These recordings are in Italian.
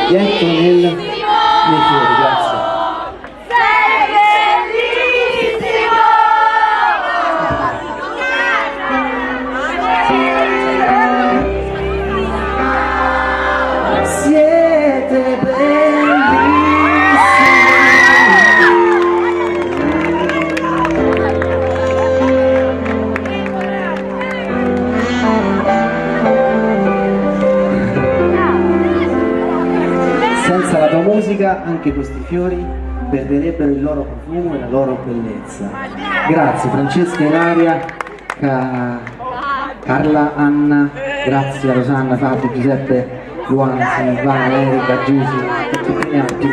Getto nei fiori, grazie. Siete senza la tua musica anche questi fiori perderebbero il loro profumo e la loro bellezza. Grazie Francesca, Ilaria, Carla, Anna, grazie a Rosanna, Fabio, Giuseppe, Luana, Silvana, Erika, Giussi e tutti gli altri.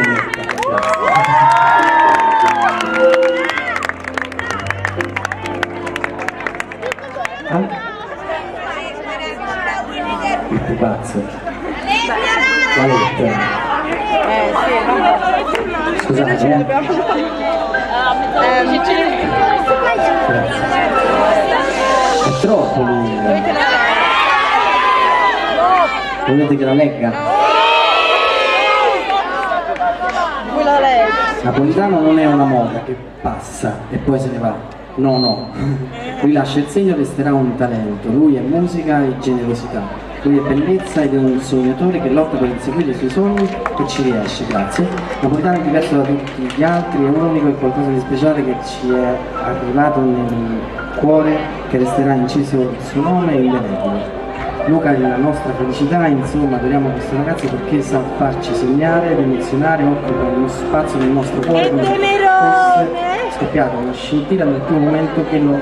Il pupazzo. La lettera. Scusate, è troppo lunga. Volete che la legga? Napolitano non è una moda che passa e poi se ne va. No, no. Lui lascia il segno, resterà un talento. Lui è musica e generosità. Lui è bellezza ed è un sognatore che lotta per inseguire i suoi sogni e ci riesce, grazie. Napolitano è diverso da tutti gli altri, è unico, è qualcosa di speciale che ci è arrivato nel cuore, che resterà inciso il suo nome e indelebile. Luca è la nostra felicità, insomma adoriamo questo ragazzo perché sa farci sognare ed emozionare, occupa uno spazio nel nostro cuore come se fosse scoppiata una scintilla nel primo momento che lo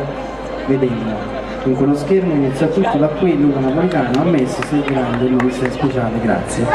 vedemmo. In quello schermo inizia tutto da qui. Luca Napolitano, ammesso, sei grande, lui sei speciale, grazie.